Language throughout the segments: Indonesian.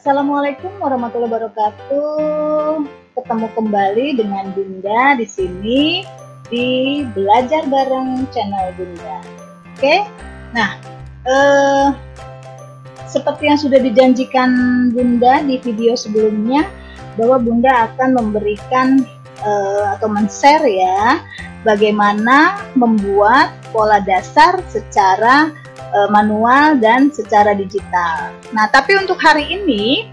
Assalamualaikum warahmatullahi wabarakatuh. Ketemu kembali dengan Bunda di sini di Belajar Bareng channel Bunda. Oke, nah seperti yang sudah dijanjikan Bunda di video sebelumnya, bahwa Bunda akan memberikan atau men-share ya, bagaimana membuat pola dasar secara manual dan secara digital. Nah, tapi untuk hari ini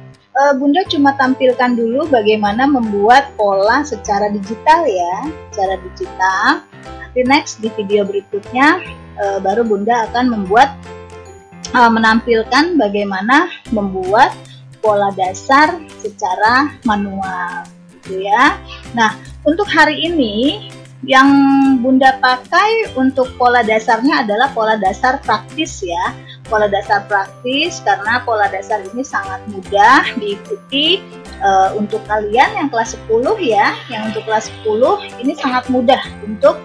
Bunda cuma tampilkan dulu bagaimana membuat pola secara digital ya, secara digital. Nanti next di video berikutnya baru Bunda akan menampilkan bagaimana membuat pola dasar secara manual, gitu ya. Nah, untuk hari ini yang Bunda pakai untuk pola dasarnya adalah pola dasar praktis ya. Pola dasar praktis karena pola dasar ini sangat mudah diikuti untuk kalian yang kelas 10 ya. Yang untuk kelas 10 ini sangat mudah untuk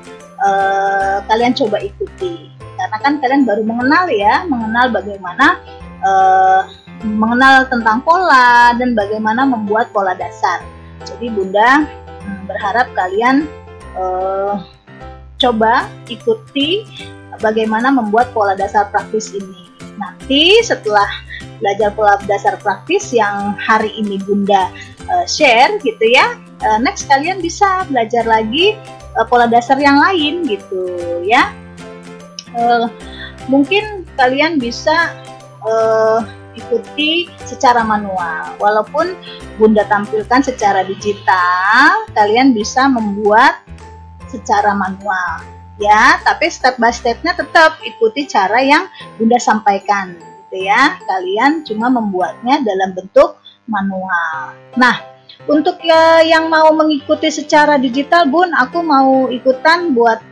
kalian coba ikuti. Karena kan kalian baru mengenal ya, mengenal bagaimana mengenal tentang pola dan bagaimana membuat pola dasar. Jadi Bunda berharap kalian coba ikuti bagaimana membuat pola dasar praktis ini. Nanti setelah belajar pola dasar praktis yang hari ini Bunda share gitu ya, next kalian bisa belajar lagi pola dasar yang lain gitu ya. Mungkin kalian bisa ikuti secara manual, walaupun Bunda tampilkan secara digital, kalian bisa membuat secara manual ya, tapi step by stepnya tetap ikuti cara yang Bunda sampaikan gitu ya. Kalian cuma membuatnya dalam bentuk manual. Nah, untuk yang mau mengikuti secara digital, Bun, aku mau ikutan buat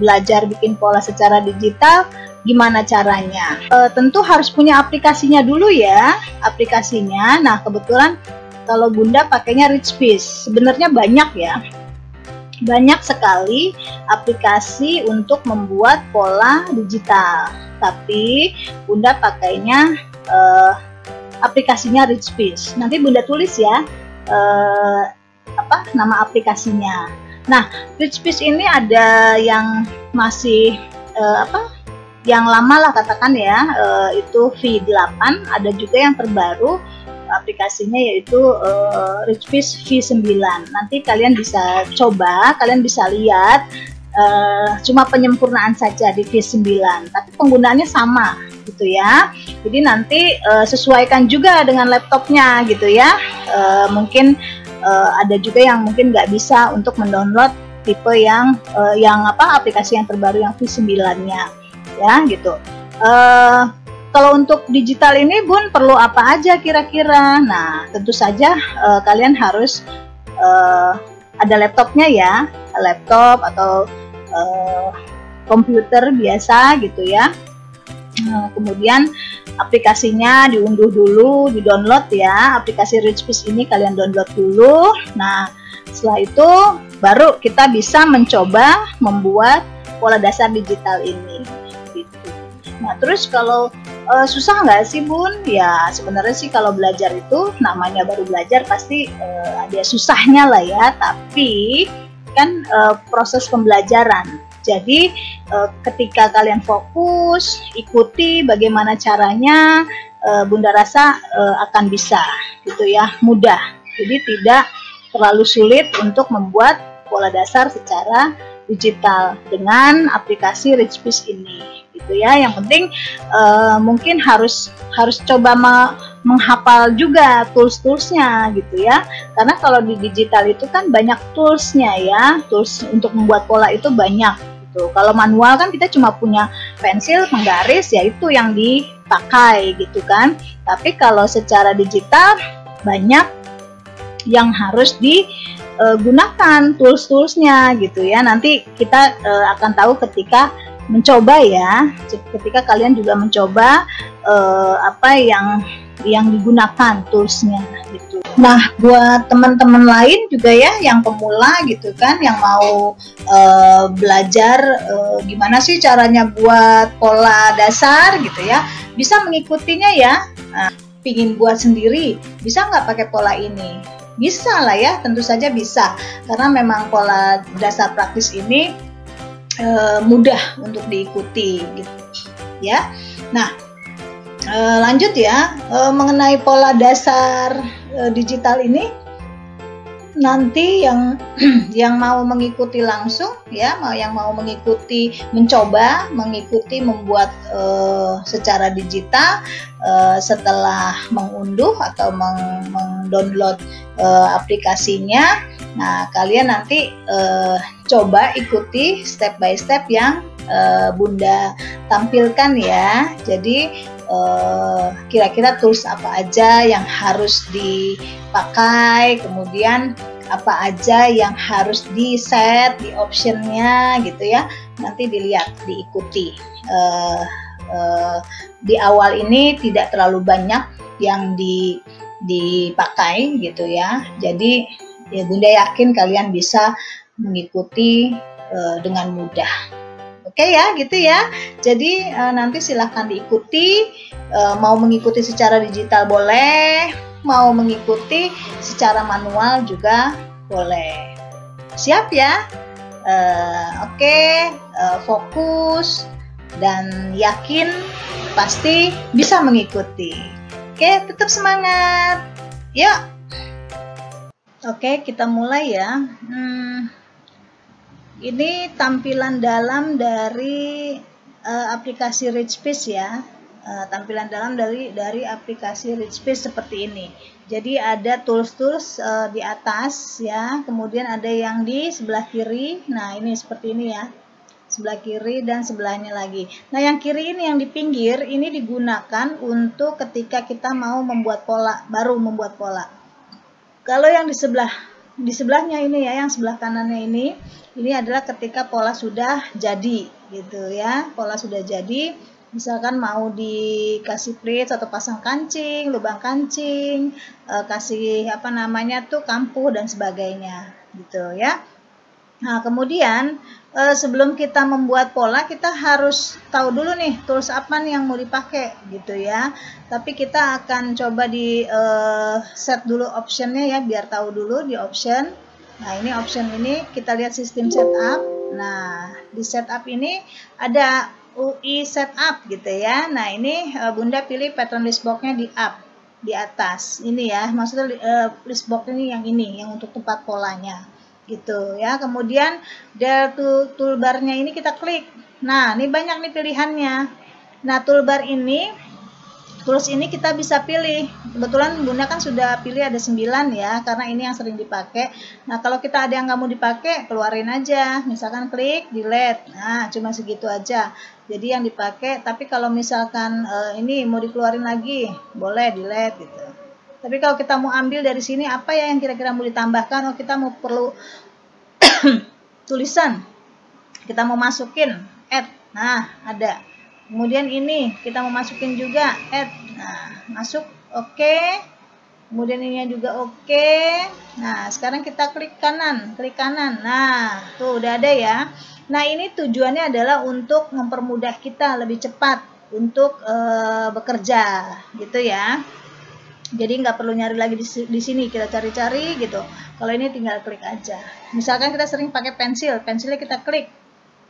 belajar bikin pola secara digital. Gimana caranya? Tentu harus punya aplikasinya dulu ya, aplikasinya. Nah, kebetulan kalau Bunda pakainya Richpiece. Sebenarnya banyak ya, banyak sekali aplikasi untuk membuat pola digital, tapi Bunda pakainya aplikasinya Richpiece. Nanti Bunda tulis ya nama aplikasinya. Nah, Richpiece ini ada yang masih yang lama lah katakan ya, itu V8, ada juga yang terbaru aplikasinya yaitu Richpiece V9. Nanti kalian bisa coba, kalian bisa lihat, cuma penyempurnaan saja di V9, tapi penggunaannya sama gitu ya. Jadi nanti sesuaikan juga dengan laptopnya gitu ya. Mungkin ada juga yang mungkin nggak bisa untuk mendownload tipe yang aplikasi yang terbaru yang V9-nya ya gitu. Kalau untuk digital ini Bun perlu apa aja kira-kira? Nah, tentu saja kalian harus ada laptopnya ya, laptop atau komputer biasa gitu ya. Kemudian aplikasinya diunduh dulu, di-download ya. Aplikasi Richpiece ini kalian download dulu. Nah, setelah itu baru kita bisa mencoba membuat pola dasar digital ini. Gitu. Nah, terus kalau susah nggak sih Bun? Ya sebenarnya sih kalau belajar itu namanya baru belajar pasti ada susahnya lah ya. Tapi kan proses pembelajaran. Jadi ketika kalian fokus, ikuti bagaimana caranya, Bunda rasa akan bisa gitu ya, mudah. Jadi tidak terlalu sulit untuk membuat pola dasar secara digital dengan aplikasi Richpiece ini gitu ya. Yang penting mungkin harus coba menghafal juga tools-toolsnya gitu ya, karena kalau di digital itu kan banyak toolsnya ya, tools untuk membuat pola itu banyak gitu. Kalau manual kan kita cuma punya pensil, penggaris, ya itu yang dipakai gitu kan. Tapi kalau secara digital banyak yang harus gunakan tools-toolsnya gitu ya. Nanti kita akan tahu ketika mencoba ya, ketika kalian juga mencoba apa yang digunakan toolsnya gitu. Nah, buat teman-teman lain juga ya yang pemula gitu kan, yang mau belajar gimana sih caranya buat pola dasar gitu ya, bisa mengikutinya ya. Pingin buat sendiri, bisa nggak pakai pola ini? Bisa lah ya, tentu saja bisa, karena memang pola dasar praktis ini mudah untuk diikuti gitu ya. Nah, lanjut ya, mengenai pola dasar digital ini, nanti yang mau mengikuti langsung ya, yang mau mengikuti, mencoba mengikuti membuat secara digital setelah mengunduh atau mendownload aplikasinya. Nah, kalian nanti coba ikuti step by step yang Bunda tampilkan ya. Jadi kira-kira tools apa aja yang harus dipakai, kemudian apa aja yang harus di set di optionnya gitu ya. Nanti dilihat, diikuti. Di awal ini tidak terlalu banyak yang dipakai gitu ya. Jadi ya Bunda yakin kalian bisa mengikuti dengan mudah. Oke ya, gitu ya. Jadi nanti silahkan diikuti. Mau mengikuti secara digital boleh, mau mengikuti secara manual juga boleh. Siap ya? Oke, fokus dan yakin pasti bisa mengikuti. Oke, tetap semangat. Yuk. Oke, kita mulai ya. Ini tampilan dalam dari aplikasi Reachbase ya. Tampilan dalam dari aplikasi Reachbase seperti ini. Jadi ada tools-tools di atas ya, kemudian ada yang di sebelah kiri. Nah, ini seperti ini ya. Sebelah kiri dan sebelahnya lagi. Nah, yang kiri ini yang di pinggir ini digunakan untuk ketika kita mau membuat pola, baru membuat pola. Kalau yang di sebelahnya ini ya, yang sebelah kanannya ini adalah ketika pola sudah jadi gitu ya. Pola sudah jadi, misalkan mau dikasih bridge atau pasang kancing, lubang kancing, kasih apa namanya tuh kampuh dan sebagainya gitu ya. Nah, kemudian sebelum kita membuat pola, kita harus tahu dulu nih tools apa nih yang mau dipakai gitu ya. Tapi kita akan coba di set dulu optionnya ya, biar tahu dulu di option. Nah, ini option ini kita lihat sistem setup. Nah, di setup ini ada UI setup gitu ya. Nah, ini Bunda pilih pattern list box-nya di up, di atas. Ini ya, maksudnya list box ini yang untuk tempat polanya gitu ya. Kemudian dari toolbar-nya ini kita klik. Nah, ini banyak nih pilihannya. Nah, toolbar ini, tools ini kita bisa pilih. Kebetulan Bunda kan sudah pilih ada 9 ya, karena ini yang sering dipakai. Nah, kalau kita ada yang nggak mau dipakai, keluarin aja. Misalkan klik, delete. Nah, cuma segitu aja. Jadi yang dipakai, tapi kalau misalkan ini mau dikeluarin lagi, boleh delete gitu. Tapi kalau kita mau ambil dari sini, apa ya yang kira-kira mau ditambahkan? Oh, kita mau perlu tulisan. Kita mau masukin, add. Nah, ada. Kemudian ini kita mau masukin juga add. Nah, masuk, oke. Kemudian ini juga oke. Nah, sekarang kita klik kanan, Nah, tuh udah ada ya. Nah, ini tujuannya adalah untuk mempermudah kita lebih cepat untuk bekerja, gitu ya. Jadi nggak perlu nyari lagi di sini, kita cari-cari gitu. Kalau ini tinggal klik aja. Misalkan kita sering pakai pensilnya kita klik.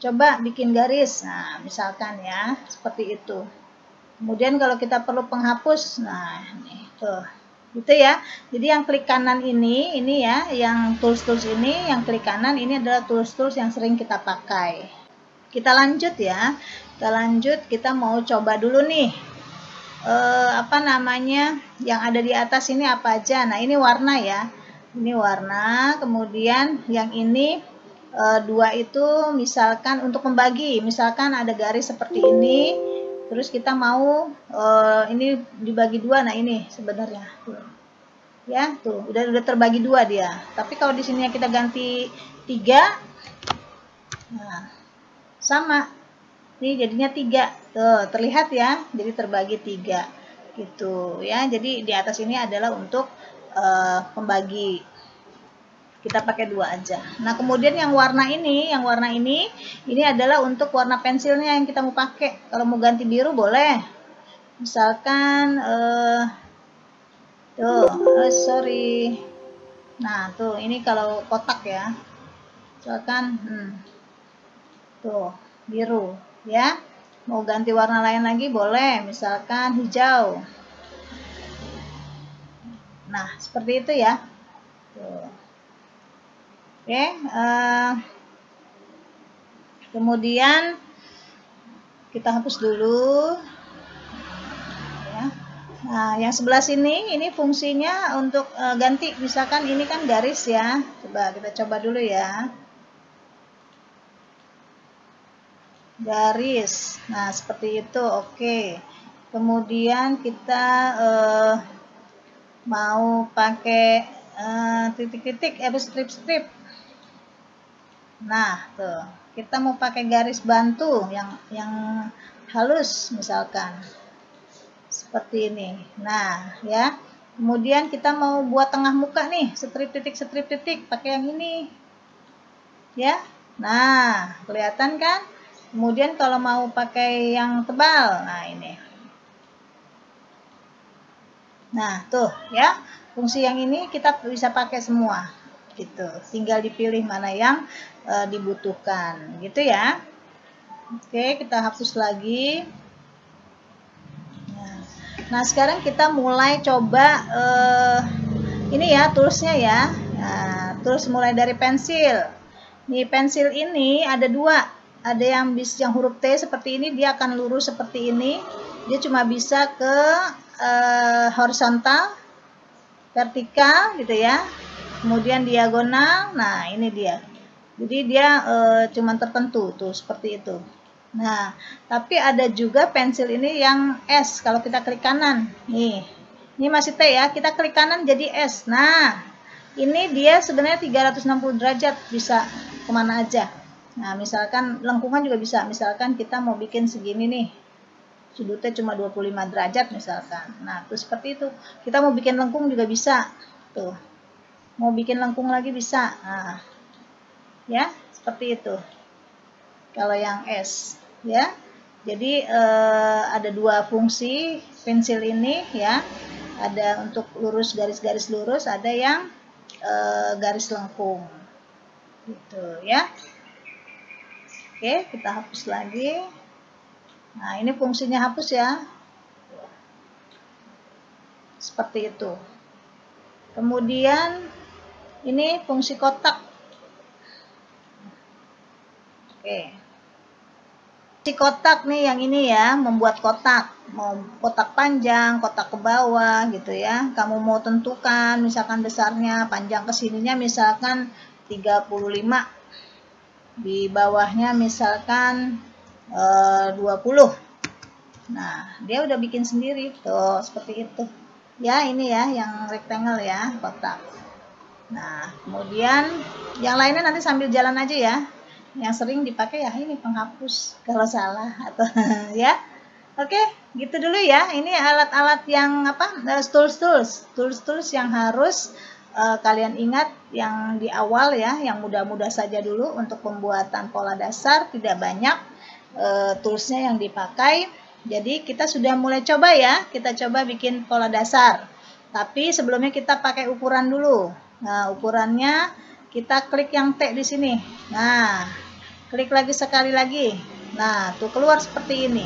Coba bikin garis, nah misalkan ya, seperti itu. Kemudian kalau kita perlu penghapus, nah ini tuh, gitu ya. Jadi yang klik kanan ini ya, yang tools-tools ini, yang klik kanan ini adalah tools-tools yang sering kita pakai. Kita lanjut ya, kita mau coba dulu nih, apa namanya, yang ada di atas ini apa aja. Nah, ini warna ya, ini warna. Kemudian yang ini dua itu misalkan untuk membagi, misalkan ada garis seperti ini, terus kita mau ini dibagi dua. Nah, ini sebenarnya Ya, tuh udah terbagi 2 dia. Tapi kalau di sini kita ganti 3, nah sama. Ini jadinya 3. Tuh, terlihat ya. Jadi terbagi 3 gitu ya. Jadi di atas ini adalah untuk pembagi. Kita pakai 2 aja. Nah, kemudian yang warna ini adalah untuk warna pensilnya yang kita mau pakai. Kalau mau ganti biru boleh. Misalkan tuh, sorry. Nah, tuh ini kalau kotak ya. Misalkan tuh, biru ya. Mau ganti warna lain lagi boleh, misalkan hijau. Nah, seperti itu ya. Tuh. Oke, kemudian kita hapus dulu. Nah, yang sebelah sini ini fungsinya untuk ganti, misalkan ini kan garis ya. Coba kita coba dulu ya. Garis. Nah, seperti itu. Oke. Kemudian kita mau pakai titik-titik, strip-strip. Nah, tuh. Kita mau pakai garis bantu yang halus misalkan. Seperti ini. Nah, ya. Kemudian kita mau buat tengah muka nih, strip titik pakai yang ini. Ya. Nah, kelihatan kan? Kemudian kalau mau pakai yang tebal, nah ini. Nah, tuh ya. Fungsi yang ini kita bisa pakai semua. Gitu. Tinggal dipilih mana yang dibutuhkan, gitu ya. Oke, kita hapus lagi. Nah, sekarang kita mulai coba ini ya toolsnya ya. Nah, tools mulai dari pensil. Nih, pensil ini ada 2. Ada yang huruf T seperti ini, dia akan lurus seperti ini. Dia cuma bisa ke horizontal, vertikal gitu ya. Kemudian diagonal. Nah, ini dia. Jadi dia cuma tertentu tuh seperti itu. Nah, tapi ada juga pensil ini yang S. Kalau kita klik kanan, nih, ini masih T ya, kita klik kanan jadi S. Nah, ini dia sebenarnya 360 derajat, bisa kemana aja. Nah, misalkan lengkungan juga bisa. Misalkan kita mau bikin segini nih, sudutnya cuma 25 derajat misalkan. Nah, tuh seperti itu. Kita mau bikin lengkung juga bisa. Tuh, mau bikin lengkung lagi bisa. Nah, ya, seperti itu. Kalau yang S ya, jadi ada 2 fungsi pensil ini ya, ada untuk lurus, garis-garis lurus, ada yang garis lengkung gitu ya. Oke, kita hapus lagi. Nah, ini fungsinya hapus ya, seperti itu. Kemudian ini fungsi kotak. Oke, si kotak nih yang ini ya, membuat kotak, mau kotak panjang, kotak ke bawah gitu ya. Kamu mau tentukan misalkan besarnya, panjang ke sininya misalkan 35, di bawahnya misalkan 20. Nah, dia udah bikin sendiri tuh seperti itu ya. Ini ya yang rectangle ya, kotak. Nah, kemudian yang lainnya nanti sambil jalan aja ya. Yang sering dipakai ya ini penghapus kalau salah atau ya. Oke, gitu dulu ya. Ini alat-alat yang tools yang harus kalian ingat yang di awal ya, yang mudah-mudah saja dulu untuk pembuatan pola dasar, tidak banyak toolsnya yang dipakai. Jadi kita sudah mulai coba ya, kita coba bikin pola dasar. Tapi sebelumnya kita pakai ukuran dulu. Nah, ukurannya kita klik yang T di sini. Nah, klik lagi sekali lagi. Nah, tuh keluar seperti ini.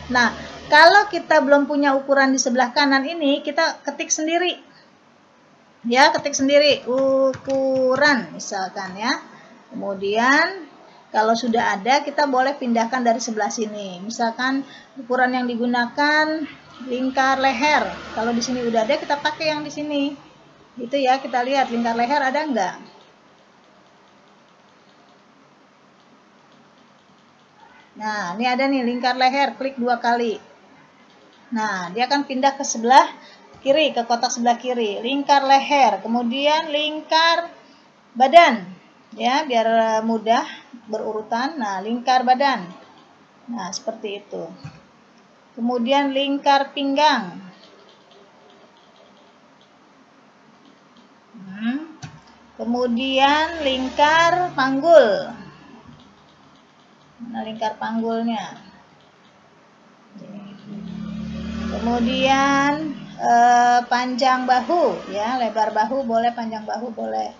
Nah, kalau kita belum punya ukuran di sebelah kanan ini, kita ketik sendiri. Ya, ketik sendiri ukuran misalkan ya. Kemudian kalau sudah ada, kita boleh pindahkan dari sebelah sini. Misalkan ukuran yang digunakan lingkar leher. Kalau di sini udah ada, kita pakai yang di sini. Gitu ya, kita lihat lingkar leher ada enggak? Nah, ini ada nih lingkar leher, klik 2 kali. Nah, dia akan pindah ke sebelah kiri, ke kotak sebelah kiri. Lingkar leher, kemudian lingkar badan. Ya, biar mudah berurutan. Nah, lingkar badan. Nah, seperti itu. Kemudian lingkar pinggang. Kemudian lingkar panggul. Nah, lingkar panggulnya. Kemudian panjang bahu, ya, lebar bahu boleh, panjang bahu boleh.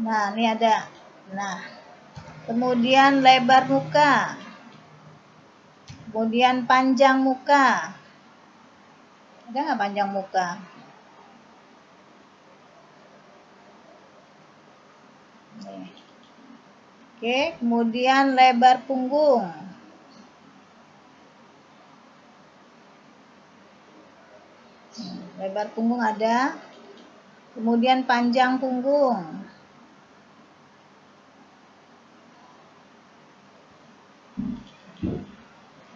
Nah, ini ada. Nah, kemudian lebar muka. Kemudian panjang muka. Ada nggak panjang muka? Nih. Oke, kemudian lebar punggung. Lebar punggung ada. Kemudian panjang punggung.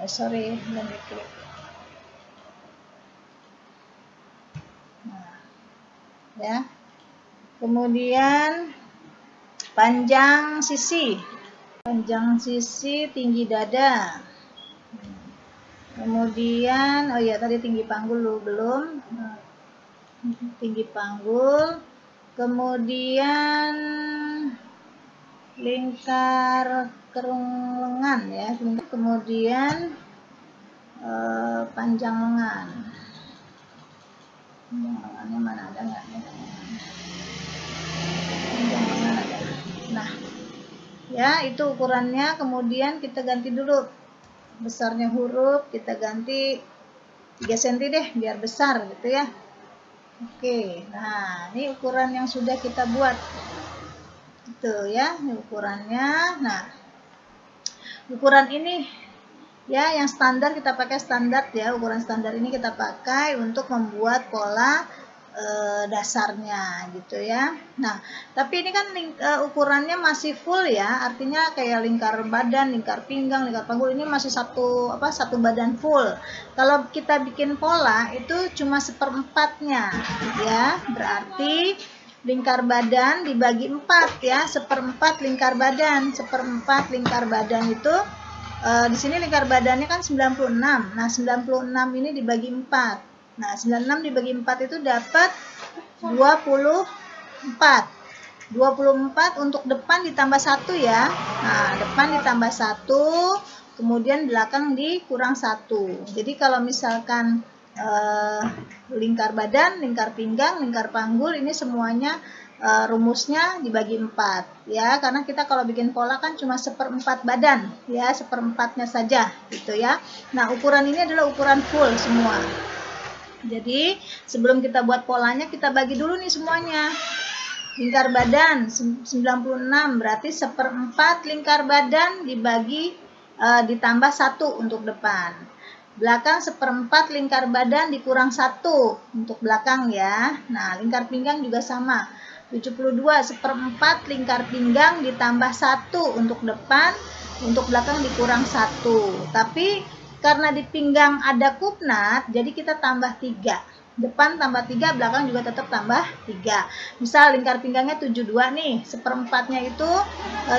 Sorry, belum diklik. Nah, ya. Kemudian panjang sisi. Panjang sisi, tinggi dada. Kemudian, oh ya, tadi tinggi panggul belum. Tinggi panggul. Kemudian lingkar kerung lengan, ya. Kemudian panjang lengan. Panjang lengannya mana, ada nggak? Panjang lengan ada. Nah, ya, itu ukurannya. Kemudian kita ganti dulu besarnya huruf, kita ganti 3 cm deh biar besar gitu ya. Oke, nah ini ukuran yang sudah kita buat itu ya, ini ukurannya. Nah, ukuran ini ya yang standar, kita pakai standar ya, ukuran standar ini kita pakai untuk membuat pola dasarnya gitu ya. Nah, tapi ini kan ukurannya masih full ya, artinya kayak lingkar badan, lingkar pinggang, lingkar panggul ini masih satu badan full. Kalau kita bikin pola itu cuma 1/4-nya ya, berarti lingkar badan dibagi 4 ya, 1/4 lingkar badan, 1/4 lingkar badan itu di sini lingkar badannya kan 96. Nah, 96 ini dibagi 4. Nah, 96 dibagi 4 itu dapat 24. 24 untuk depan ditambah 1 ya. Nah, depan ditambah 1, kemudian belakang dikurang 1. Jadi kalau misalkan lingkar badan, lingkar pinggang, lingkar panggul ini semuanya rumusnya dibagi 4 ya, karena kita kalau bikin pola kan cuma 1/4 badan ya, 1/4-nya saja gitu ya. Nah, ukuran ini adalah ukuran full semua. Jadi sebelum kita buat polanya kita bagi dulu nih semuanya. Lingkar badan 96 berarti 1/4 lingkar badan dibagi ditambah 1 untuk depan. Belakang 1/4 lingkar badan dikurang 1 untuk belakang ya. Nah, lingkar pinggang juga sama. 72 1/4 lingkar pinggang ditambah 1 untuk depan, untuk belakang dikurang 1. Tapi karena di pinggang ada kupnat, jadi kita tambah 3. Depan tambah 3, belakang juga tetap tambah 3. Misal lingkar pinggangnya 72 nih, 1/4-nya itu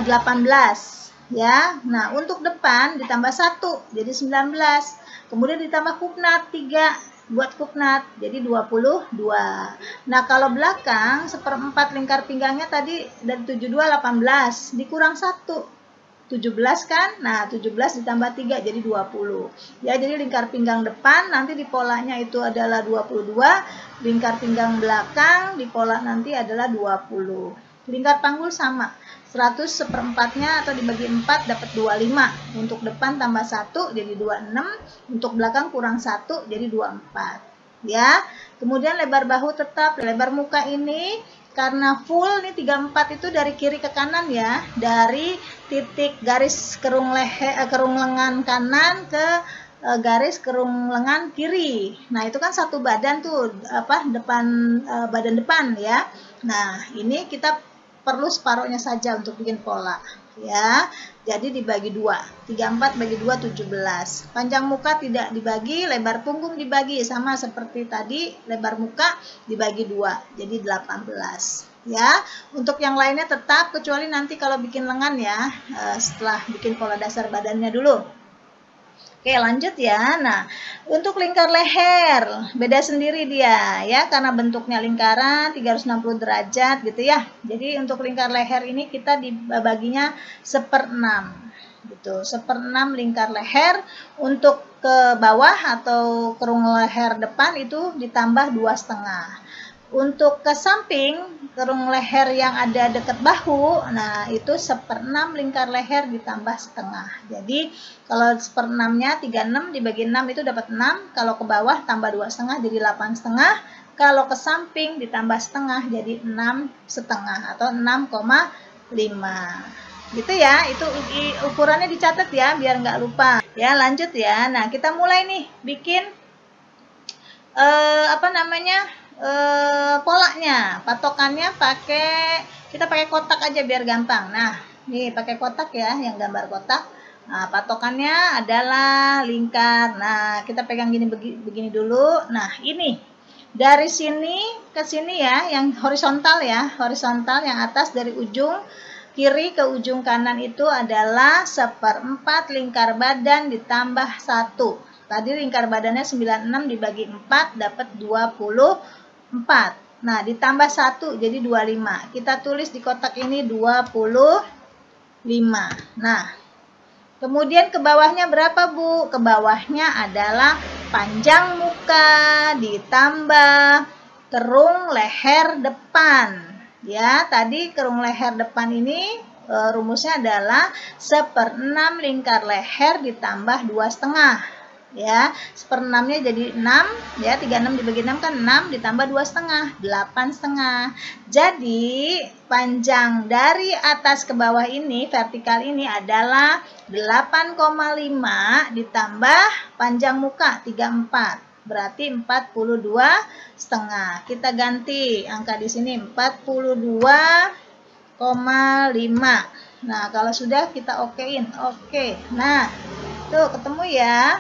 18 ya. Nah, untuk depan ditambah 1 jadi 19. Kemudian ditambah kupnat 3 buat kupnat jadi 22. Nah, kalau belakang 1/4 lingkar pinggangnya tadi dari 72 18 dikurang 1 17 kan? Nah, 17 ditambah 3 jadi 20. Ya, jadi lingkar pinggang depan nanti di polanya itu adalah 22, lingkar pinggang belakang di pola nanti adalah 20. Lingkar panggul sama. 100 1/4-nya atau dibagi 4 dapat 25. Untuk depan tambah 1 jadi 26, untuk belakang kurang 1 jadi 24. Ya. Kemudian lebar bahu tetap, lebar muka ini karena full nih 34 itu dari kiri ke kanan ya, dari titik garis kerung lengan kanan ke garis kerung lengan kiri. Nah, itu kan satu badan tuh, depan badan depan ya. Nah, ini kita perlu separuhnya saja untuk bikin pola ya. Jadi dibagi 2, 34 bagi 2 17. Panjang muka tidak dibagi, lebar punggung dibagi, sama seperti tadi, lebar muka dibagi 2, jadi 18 ya. Untuk yang lainnya tetap, kecuali nanti kalau bikin lengan ya, setelah bikin pola dasar badannya dulu. Oke, lanjut ya. Nah, untuk lingkar leher beda sendiri dia ya, karena bentuknya lingkaran 360 derajat gitu ya. Jadi untuk lingkar leher ini kita dibaginya 1/6 gitu. 1/6 lingkar leher. Untuk ke bawah atau kerung leher depan itu ditambah 2,5. Untuk ke samping, kerung leher yang ada dekat bahu, nah itu 1/6 lingkar leher ditambah setengah. Jadi kalau 1/6-nya 36 dibagi 6 itu dapat 6. Kalau ke bawah tambah 2,5 jadi 8,5. Kalau ke samping ditambah setengah jadi 6,5 atau 6,5. Gitu ya, itu ukurannya dicatat ya biar nggak lupa. Ya, lanjut ya. Nah, kita mulai nih bikin polanya. Patokannya kita pakai kotak aja biar gampang. Nah, nih pakai kotak ya, yang gambar kotak. Nah, patokannya adalah lingkar. Nah, kita pegang begini dulu. Nah, ini dari sini ke sini ya, yang horizontal ya, horizontal yang atas dari ujung kiri ke ujung kanan itu adalah 1/4 lingkar badan ditambah 1. Tadi lingkar badannya 96 dibagi 4 dapat 24. Nah, ditambah 1 jadi 25. Kita tulis di kotak ini 25. Nah, kemudian ke bawahnya berapa, Bu? Ke bawahnya adalah panjang muka ditambah kerung leher depan. Ya, tadi kerung leher depan ini rumusnya adalah 1/6 lingkar leher ditambah 2,5. Ya, 1/6-nya jadi 6 ya, 36 dibagi 6 kan 6 ditambah 2,5, 8,5. Jadi panjang dari atas ke bawah ini, vertikal ini adalah 8,5 ditambah panjang muka 34. Berarti 42,5. Kita ganti angka di sini 42,5. Nah, kalau sudah kita okein. Oke. Nah, tuh ketemu ya.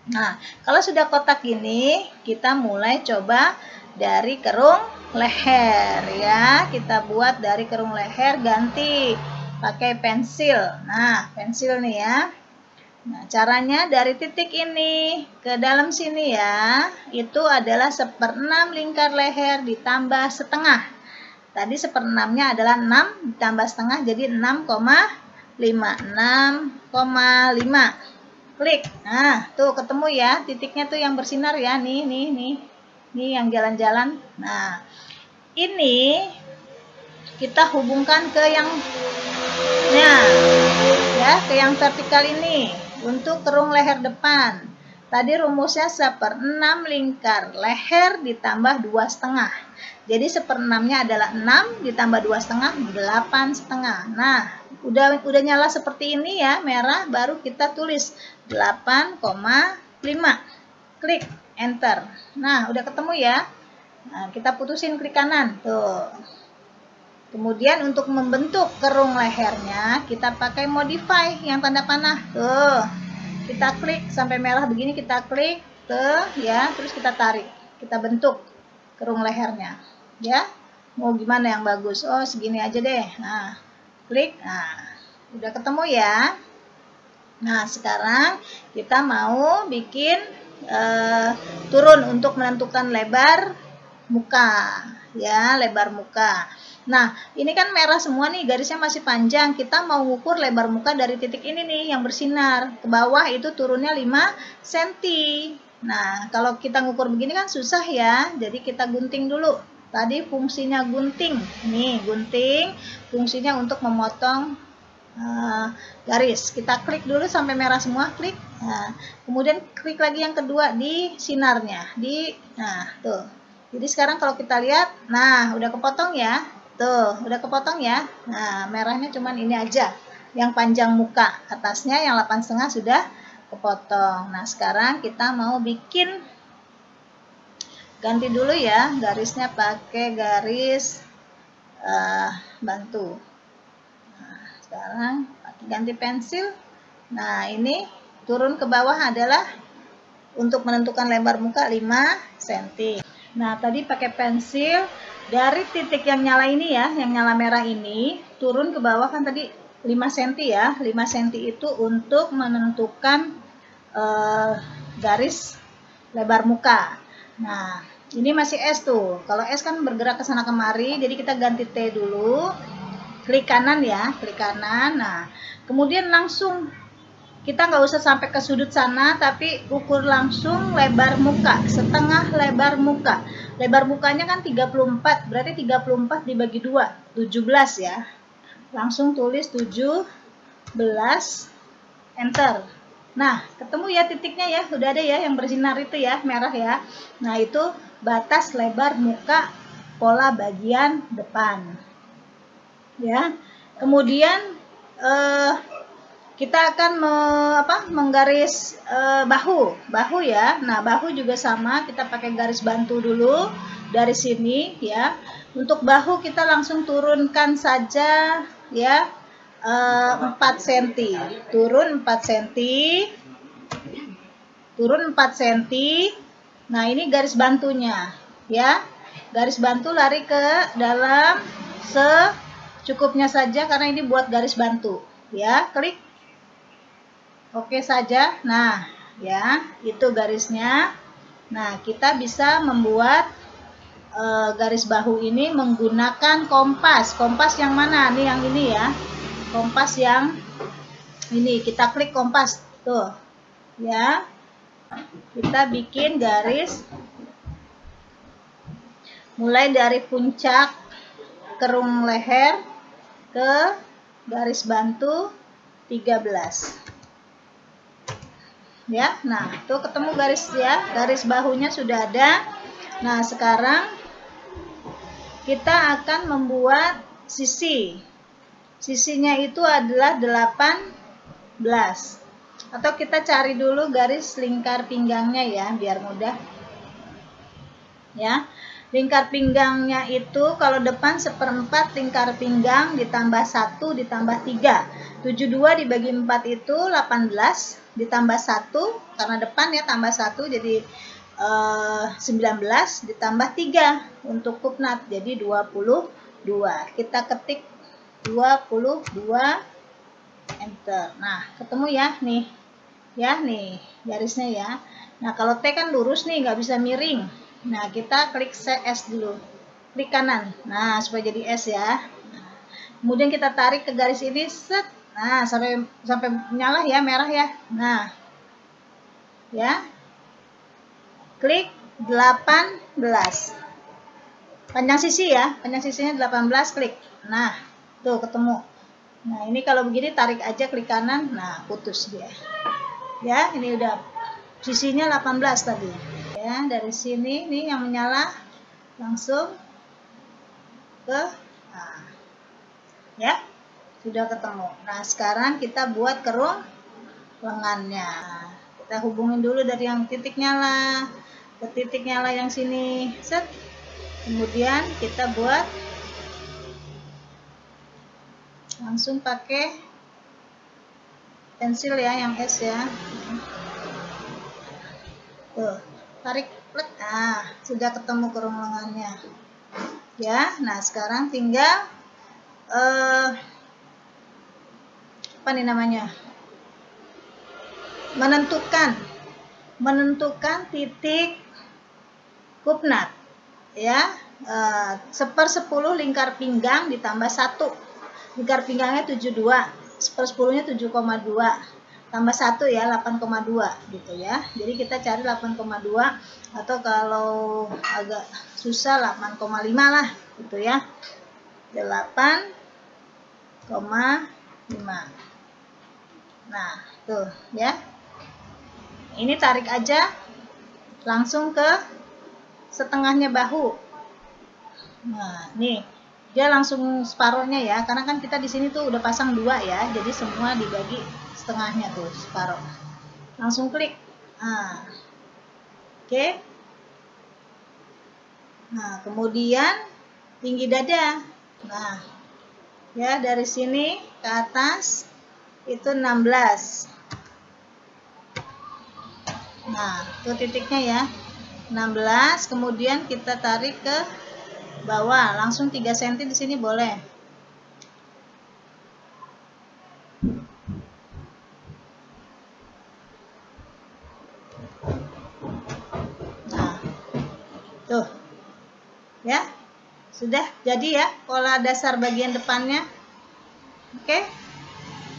Nah, kalau sudah kotak gini, kita mulai coba dari kerung leher ya. Kita buat dari kerung leher, ganti pakai pensil. Nah, pensil nih ya. Nah, caranya dari titik ini ke dalam sini ya, itu adalah 1/6 lingkar leher ditambah setengah. Tadi 1/6-nya adalah 6 ditambah setengah jadi 6,5. 6,5. Klik. Nah, tuh ketemu ya, titiknya tuh yang bersinar ya, nih yang jalan-jalan. Nah, ini kita hubungkan ke yang ke yang vertikal ini untuk kerung leher depan. Tadi rumusnya 1/6 lingkar leher ditambah 2,5. Jadi 1/6-nya adalah 6 ditambah 2,5 8,5. Nah, udah nyala seperti ini ya, merah, baru kita tulis 8,5. Klik enter. Nah, udah ketemu ya. Nah, kita putusin klik kanan tuh. Kemudian untuk membentuk kerung lehernya kita pakai modify yang tanda panah tuh. Kita klik sampai merah begini, kita klik tuh ya, terus kita tarik, kita bentuk kerung lehernya ya. Mau gimana yang bagus? Oh, segini aja deh. Nah, klik. Nah, udah ketemu ya. Nah, sekarang kita mau bikin turun untuk menentukan lebar muka ya, lebar muka. Nah, ini kan merah semua nih, garisnya masih panjang. Kita mau ngukur lebar muka dari titik ini nih yang bersinar ke bawah, itu turunnya 5 cm. Nah, kalau kita ngukur begini kan susah ya, jadi kita gunting dulu. Tadi fungsinya gunting, nih gunting fungsinya untuk memotong garis. Kita klik dulu sampai merah semua, klik. Nah, kemudian klik lagi yang kedua di sinarnya, nah tuh. Jadi sekarang kalau kita lihat, nah udah kepotong ya, tuh udah kepotong ya. Nah, merahnya cuman ini aja yang panjang muka, atasnya yang 8,5 sudah kepotong. Nah, sekarang kita mau bikin, ganti dulu ya garisnya, pakai garis bantu. Nah, sekarang ganti pensil. Nah, ini turun ke bawah adalah untuk menentukan lebar muka 5 cm. Nah, tadi pakai pensil dari titik yang nyala ini ya, yang nyala merah ini, turun ke bawah kan tadi 5 cm ya. 5 cm itu untuk menentukan garis lebar muka. Nah, ini masih S tuh. Kalau S kan bergerak ke sana kemari, jadi kita ganti T dulu. Klik kanan ya, klik kanan. Nah, kemudian langsung kita nggak usah sampai ke sudut sana, tapi ukur langsung lebar muka, setengah lebar muka. Lebar mukanya kan 34, berarti 34 dibagi 2, 17 ya. Langsung tulis 17, enter. Nah, ketemu ya titiknya ya, udah ada ya yang bersinar itu ya, merah ya. Nah, itu batas lebar muka pola bagian depan. Ya, kemudian kita akan menggaris bahu ya. Nah, bahu juga sama, kita pakai garis bantu dulu dari sini ya. Untuk bahu kita langsung turunkan saja ya, 4 cm, turun 4 cm, turun 4 cm. Nah, ini garis bantunya ya. Garis bantu lari ke dalam secukupnya saja karena ini buat garis bantu ya. Klik oke saja. Nah, ya, itu garisnya. Nah, kita bisa membuat garis bahu ini menggunakan kompas. Kompas yang mana? Nih yang ini ya. Kompas yang ini, kita klik kompas tuh ya. Kita bikin garis mulai dari puncak kerung leher ke garis bantu 13 ya. Nah, tuh ketemu garis ya, garis bahunya sudah ada. Nah, sekarang kita akan membuat sisinya itu adalah 18, atau kita cari dulu garis lingkar pinggangnya ya, biar mudah ya. Lingkar pinggangnya itu kalau depan 1/4 lingkar pinggang ditambah 1 ditambah 3. 72 dibagi 4 itu 18 ditambah 1 karena depan ya, tambah 1 jadi 19 ditambah 3 untuk kupnat jadi 22. Kita ketik 22, enter. Nah, ketemu ya nih. Ya nih garisnya ya. Nah, kalau T kan lurus nih, nggak bisa miring. Nah, kita klik S dulu, klik kanan. Nah, supaya jadi S ya. Kemudian kita tarik ke garis ini, set. Nah, sampai nyala ya, merah ya. Nah, ya, klik 18. Panjang sisi ya, panjang sisinya 18, klik. Nah, tuh ketemu. Nah, ini kalau begini tarik aja, klik kanan. Nah, putus dia. Ya, ini udah sisinya 18 tadi. Ya, dari sini nih yang menyala langsung ke ya, sudah ketemu. Nah, sekarang kita buat kerung lengannya. Kita hubungin dulu dari yang titik nyala ke titik nyala yang sini, set. Kemudian kita buat langsung pakai pensil ya, yang S ya. Tuh, tarik, plek. Nah, sudah ketemu kerung lengannya. Ya, nah sekarang tinggal apa nih namanya? Menentukan titik kupnat. Ya, 1/10 lingkar pinggang ditambah 1. Lingkar pinggangnya 72, 1/10-nya 7,2. Tambah 1 ya, 8,2 gitu ya. Jadi kita cari 8,2, atau kalau agak susah 8,5 lah gitu ya. 8,5. Nah, tuh ya. Ini tarik aja langsung ke setengahnya bahu. Nah, nih dia langsung separohnya ya, karena kan kita di sini tuh udah pasang 2 ya, jadi semua dibagi setengahnya tuh, separoh. Langsung klik. Nah, oke. Nah, kemudian tinggi dada. Nah, ya dari sini ke atas itu 16. Nah, itu titiknya ya. 16, kemudian kita tarik ke bawah, langsung 3 cm di sini boleh. Nah, tuh. Ya. Sudah jadi ya pola dasar bagian depannya. Oke.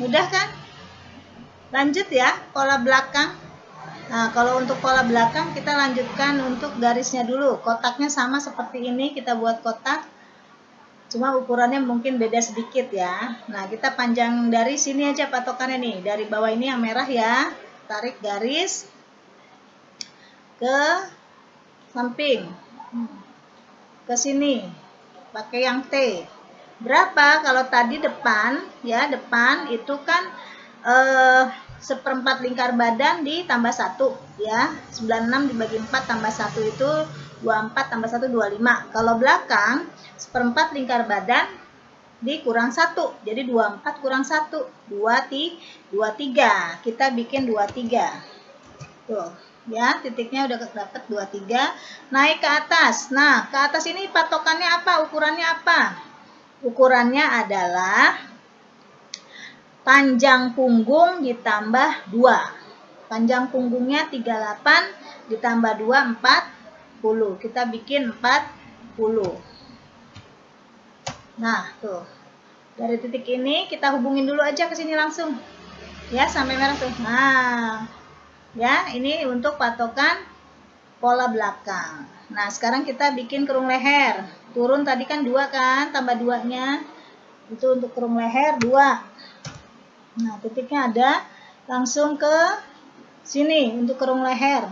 Mudah kan? Lanjut ya, pola belakang. Nah, kalau untuk pola belakang kita lanjutkan untuk garisnya dulu. Kotaknya sama seperti ini, kita buat kotak. Cuma ukurannya mungkin beda sedikit ya. Nah, kita panjang dari sini aja patokannya nih. Dari bawah ini yang merah ya. Tarik garis ke samping. Ke sini. Pakai yang T. Berapa? Kalau tadi depan, ya depan itu kan seperempat lingkar badan ditambah 1 ya. 96 dibagi 4 tambah 1 itu 24 tambah 1 25. Kalau belakang seperempat lingkar badan dikurang 1. Jadi 24 kurang 1 23. Kita bikin 23. Tuh ya, titiknya udah dapat 23. Naik ke atas. Nah, ke atas ini patokannya apa? Ukurannya apa? Ukurannya adalah panjang punggung ditambah 2. Panjang punggungnya 38 ditambah 2 40. Kita bikin 40. Nah, tuh. Dari titik ini kita hubungin dulu aja ke sini langsung. Ya, sampai merah tuh. Nah, ya, ini untuk patokan pola belakang. Nah, sekarang kita bikin kerung leher. Turun tadi kan 2 kan, tambah 2-nya. Itu untuk kerung leher 2. Nah, titiknya ada, langsung ke sini untuk kerung leher.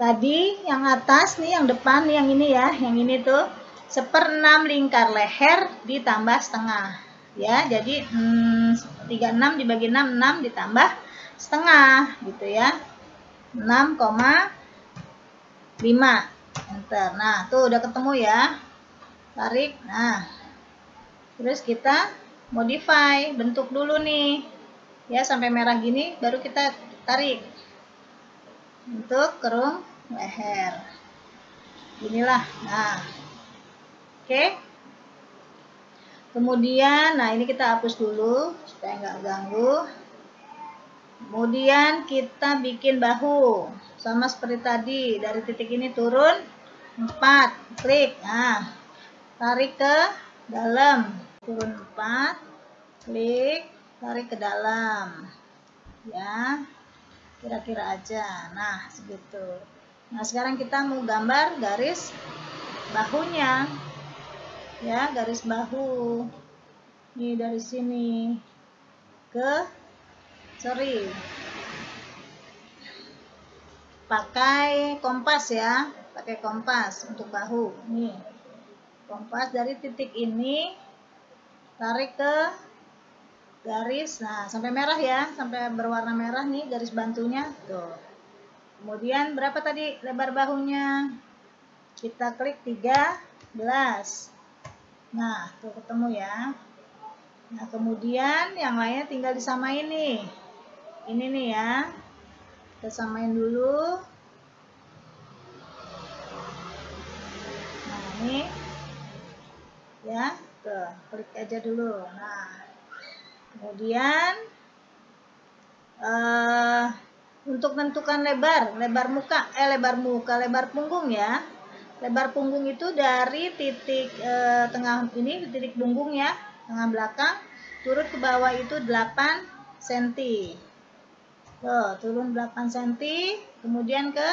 Tadi yang atas nih, yang depan nih, yang ini ya, yang ini tuh 1/6 lingkar leher ditambah setengah. Ya, jadi 36 dibagi 6, 6 ditambah setengah gitu ya. 6,5. Enter. Nah, tuh udah ketemu ya. Tarik. Nah, terus kita modify bentuk dulu nih ya, sampai merah gini baru kita tarik untuk kerung leher inilah. Nah, oke. Kemudian nah ini kita hapus dulu supaya nggak ganggu. Kemudian kita bikin bahu sama seperti tadi, dari titik ini turun 4, klik. Nah, tarik ke dalam, turun 4, klik, tarik ke dalam ya, kira-kira aja. Nah, segitu. Nah, sekarang kita mau gambar garis bahunya ya, garis bahu nih dari sini ke sorry, pakai kompas ya, pakai kompas untuk bahu nih. Kompas dari titik ini tarik ke garis, nah sampai merah ya, sampai berwarna merah nih garis bantunya tuh. Kemudian berapa tadi lebar bahunya? Kita klik 13. Nah, tuh ketemu ya. Nah, kemudian yang lainnya tinggal disamain nih. Ini nih ya. Kita samain dulu. Nah, ini ya, tuh, klik aja dulu. Nah, kemudian untuk menentukan lebar lebar punggung ya. Lebar punggung itu dari titik tengah ini, titik punggung ya, tengah belakang, turun ke bawah itu 8 cm. Tuh, turun 8 cm, kemudian ke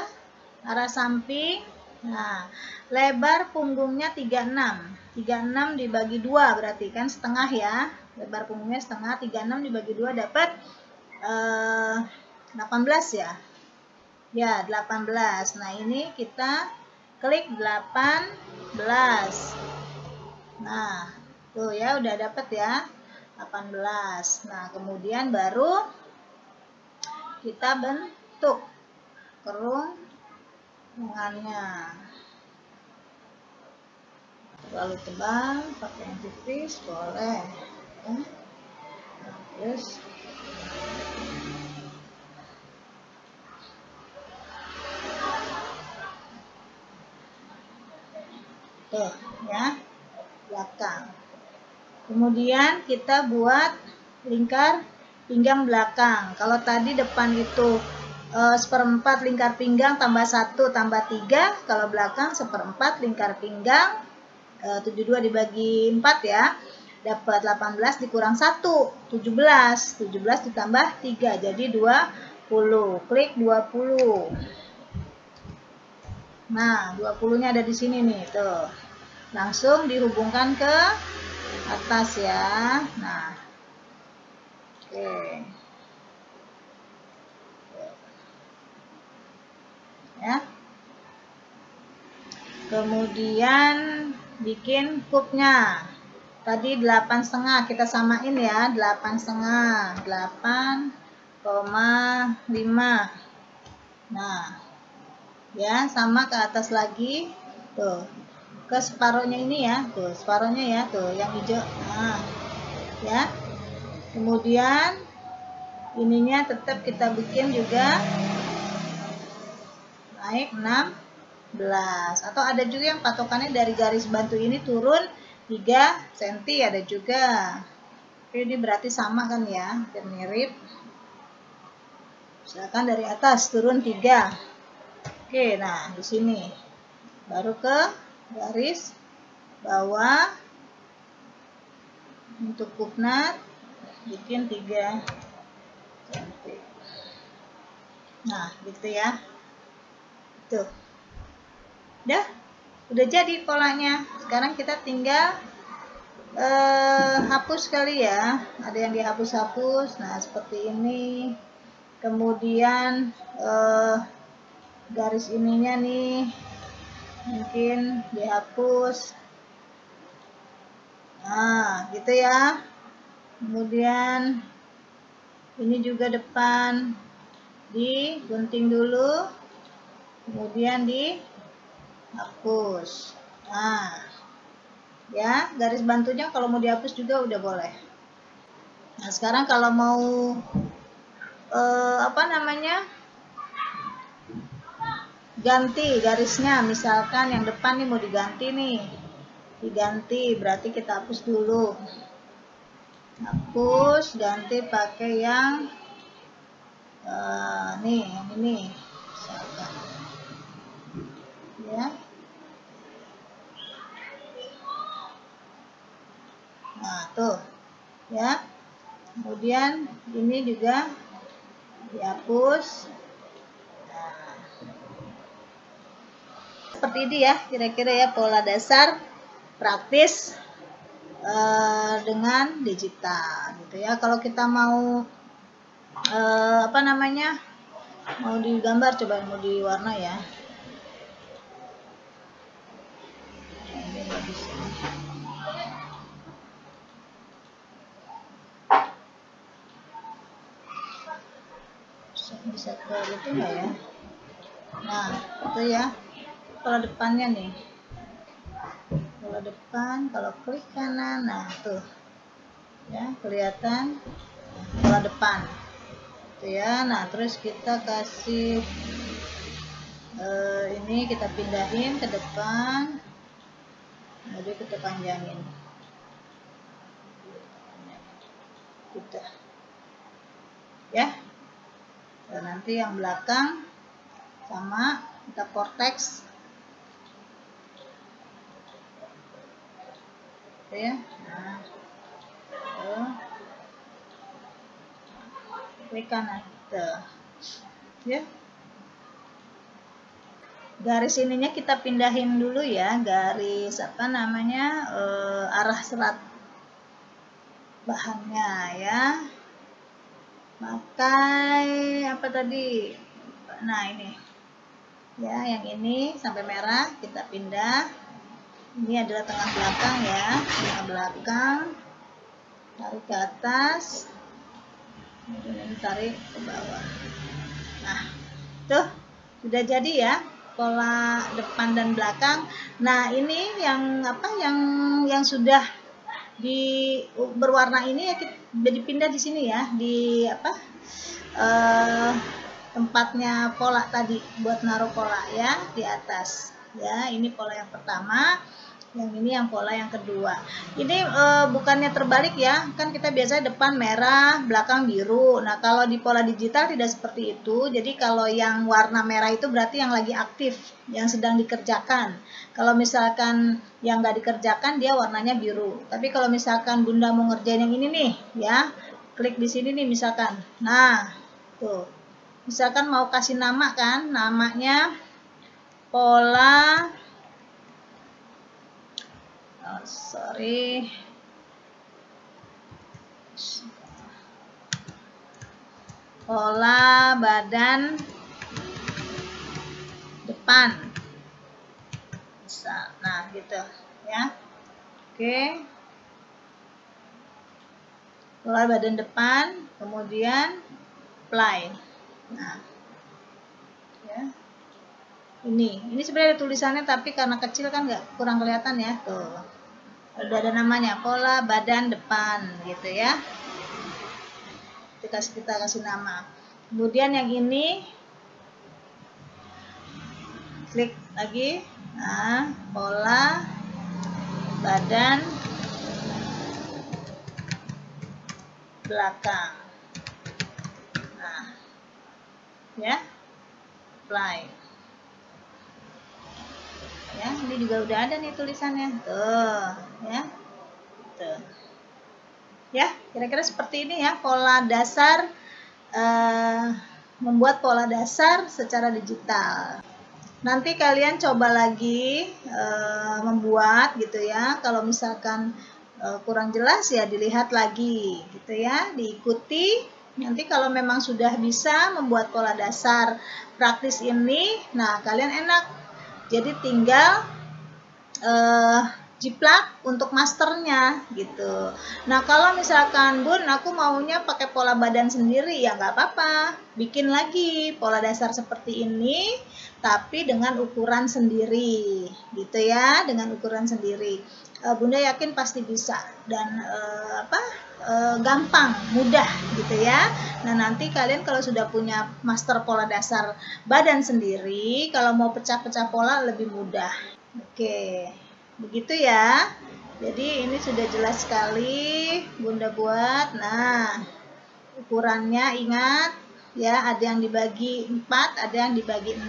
arah samping. Nah, lebar punggungnya 36. 36 dibagi 2 berarti kan setengah ya. Lebar punggungnya setengah, 36 dibagi 2 dapat 18 ya. Ya, 18. Nah, ini kita klik 18. Nah, tuh ya udah dapet ya 18. Nah, kemudian baru kita bentuk kerung lengannya. terlalu tebal, pakai yang tipis boleh ya. Nah, terus tuh ya, belakang. Kemudian kita buat lingkar pinggang belakang. Kalau tadi depan itu 1/4 lingkar pinggang tambah 1 tambah 3, kalau belakang 1/4 lingkar pinggang 72 dibagi 4 ya, dapat 18 dikurang 1, 17. 17 ditambah 3 jadi 20. Klik 20. Nah, 20-nya ada di sini nih, tuh. Langsung dihubungkan ke atas ya. Nah. Oke. Ya. Kemudian bikin cupnya. Tadi 8,5 kita samain ya, 8,5, 8,5. Nah, ya sama ke atas lagi, tuh ke separohnya ini ya, tuh separohnya ya, tuh yang hijau. Nah, ya. Kemudian ininya tetap kita bikin juga naik 16, atau ada juga yang patokannya dari garis bantu ini turun 3 cm ada juga. Jadi berarti sama kan ya, hampir mirip. Misalkan dari atas turun 3. Oke, nah di sini baru ke garis bawah untuk kupnat bikin 3 cm. Nah, gitu ya. Tuh. Udah jadi polanya. Sekarang kita tinggal hapus kali ya. Ada yang dihapus-hapus. Nah, seperti ini. Kemudian garis ininya nih mungkin dihapus. Nah, gitu ya. Kemudian ini juga depan digunting dulu, kemudian dihapus. Nah, ya, garis bantunya kalau mau dihapus juga udah boleh. Nah, sekarang kalau mau ganti garisnya, misalkan yang depan nih mau diganti nih, berarti kita hapus dulu, hapus, ganti pakai yang nih, yang ini misalkan ya. Nah, tuh ya. Kemudian ini juga dihapus. Nah, seperti ini ya kira-kira ya pola dasar praktis dengan digital gitu ya. Kalau kita mau mau digambar, coba mau diwarna ya. Ini bagus. Bisa ke gitu nggak ya? Nah, itu ya pola depannya nih. Pola depan, kalau klik kanan, nah tuh ya kelihatan pola depan. Tuh ya. Nah, terus kita kasih ini kita pindahin ke depan. Jadi kita panjangin. Udah. Ya. Dan nanti yang belakang sama kita vortex ya. Nah, klik kanan ya. Garis ininya kita pindahin dulu ya, garis arah serat bahannya ya. Pakai apa tadi? Nah, ini ya, yang ini sampai merah kita pindah. Ini adalah tengah belakang ya, tengah belakang, tarik ke atas, kemudian tarik ke bawah. Nah, tuh sudah jadi ya pola depan dan belakang. Nah, ini yang apa, yang sudah berwarna ini ya, kita dipindah di sini ya, di apa, tempatnya pola tadi buat naruh pola ya, di atas ya. Ini pola yang pertama, yang ini yang pola yang kedua. Ini bukannya terbalik ya, kan kita biasanya depan merah, belakang biru. Nah, kalau di pola digital tidak seperti itu. Jadi kalau yang warna merah itu berarti yang lagi aktif, yang sedang dikerjakan. Kalau misalkan yang nggak dikerjakan, dia warnanya biru. Tapi kalau misalkan Bunda mau ngerjain yang ini nih ya, klik di sini nih misalkan. Nah, tuh. Misalkan mau kasih nama kan, namanya pola pola badan depan. Nah, gitu ya. Oke. Pola badan depan, kemudian apply. Nah, ya. Ini sebenarnya ada tulisannya, tapi karena kecil kan kurang kelihatan ya. Tuh. Udah ada namanya, pola badan depan gitu ya. Kita kasih nama. Kemudian yang ini klik lagi. Nah, pola badan belakang. Nah, ya. Apply. Ya, ini juga udah ada nih tulisannya. Tuh, ya. Tuh. Ya, kira-kira seperti ini ya pola dasar, membuat pola dasar secara digital. Nanti kalian coba lagi membuat gitu ya. Kalau misalkan kurang jelas ya dilihat lagi gitu ya, diikuti. Nanti kalau memang sudah bisa membuat pola dasar praktis ini, nah kalian enak. Jadi tinggal jiplak untuk masternya gitu. Nah, kalau misalkan Bun, aku maunya pakai pola badan sendiri, ya nggak apa-apa. Bikin lagi pola dasar seperti ini, tapi dengan ukuran sendiri, gitu ya, dengan ukuran sendiri. Bunda yakin pasti bisa dan gampang, mudah gitu ya. Nah, nanti kalian kalau sudah punya master pola dasar badan sendiri, kalau mau pecah-pecah pola lebih mudah. Oke, begitu ya. Jadi ini sudah jelas sekali Bunda buat. Nah, ukurannya ingat ya, ada yang dibagi 4, ada yang dibagi 6.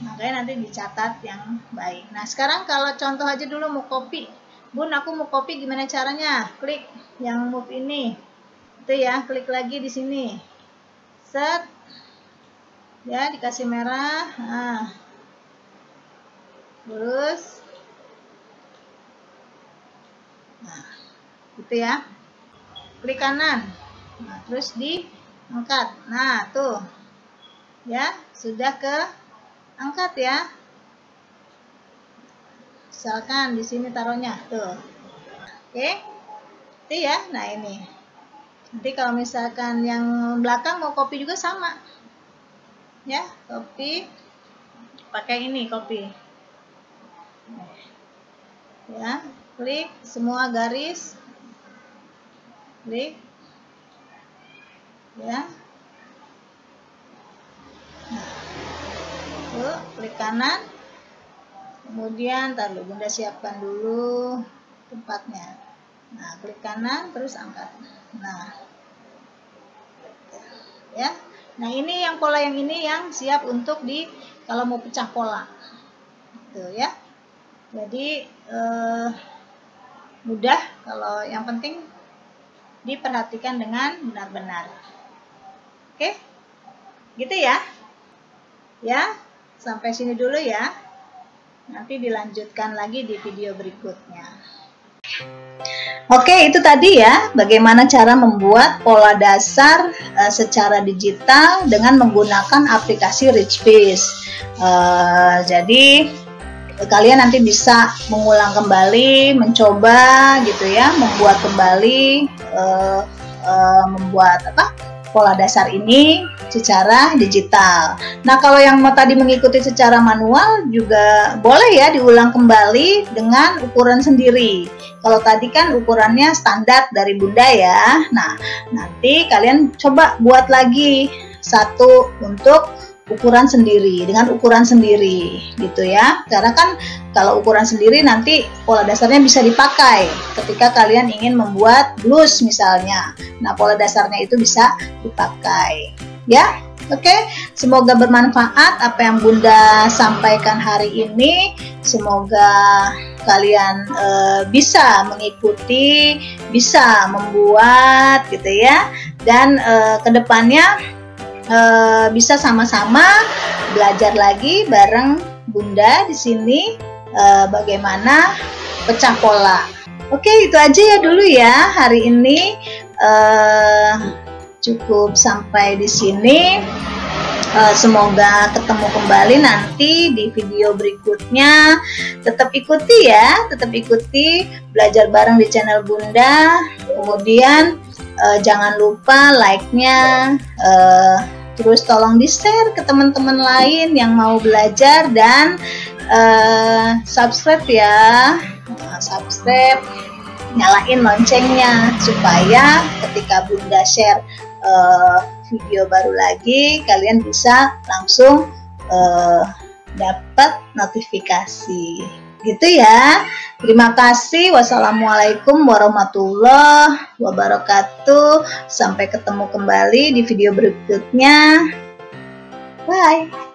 Makanya nanti dicatat yang baik. Nah, sekarang kalau contoh aja dulu mau copy. Bun, aku mau copy, gimana caranya? Klik yang move ini. Itu ya, klik lagi di sini. Set. Ya, dikasih merah. Nah. Terus. Nah, gitu ya. Klik kanan. Nah, terus diangkat. Nah, tuh. Ya, sudah ke angkat ya. Misalkan di sini taruhnya tuh. Oke. Itu ya. Nah, ini. Nanti kalau misalkan yang belakang mau copy juga sama. Ya, copy. Pakai ini copy. Ya, klik semua garis. Klik. Ya. Nah. Tuh, klik kanan. Kemudian taruh, Bunda siapkan dulu tempatnya. Nah, klik kanan terus angkat. Nah. Ya. Nah, ini yang pola yang ini yang siap untuk kalau mau pecah pola. Tuh ya. Jadi mudah, kalau yang penting diperhatikan dengan benar-benar. Oke? Gitu ya. Ya, sampai sini dulu ya. Nanti dilanjutkan lagi di video berikutnya. Oke, itu tadi ya bagaimana cara membuat pola dasar secara digital dengan menggunakan aplikasi Richpiece. Jadi kalian nanti bisa mengulang kembali, mencoba gitu ya, membuat kembali, membuat pola dasar ini secara digital. Nah, kalau yang mau tadi mengikuti secara manual juga boleh ya diulang kembali dengan ukuran sendiri. Kalau tadi kan ukurannya standar dari Bunda ya. Nah, nanti kalian coba buat lagi satu untuk ukuran sendiri, dengan ukuran sendiri gitu ya. Karena kan kalau ukuran sendiri nanti pola dasarnya bisa dipakai ketika kalian ingin membuat blus misalnya. Nah, pola dasarnya itu bisa dipakai ya. Oke, semoga bermanfaat apa yang Bunda sampaikan hari ini. Semoga kalian bisa mengikuti, bisa membuat gitu ya. Dan kedepannya bisa sama-sama belajar lagi bareng Bunda di sini bagaimana pecah pola. Oke, itu aja ya dulu ya hari ini. Cukup sampai di sini. Semoga ketemu kembali nanti di video berikutnya. Tetap ikuti ya, tetap ikuti belajar bareng di channel Bunda. Kemudian jangan lupa like-nya, terus tolong di-share ke teman-teman lain yang mau belajar, dan subscribe ya, subscribe, nyalain loncengnya supaya ketika Bunda share video baru lagi kalian bisa langsung dapat notifikasi gitu ya. Terima kasih. Wassalamualaikum warahmatullahi wabarakatuh. Sampai ketemu kembali di video berikutnya. Bye.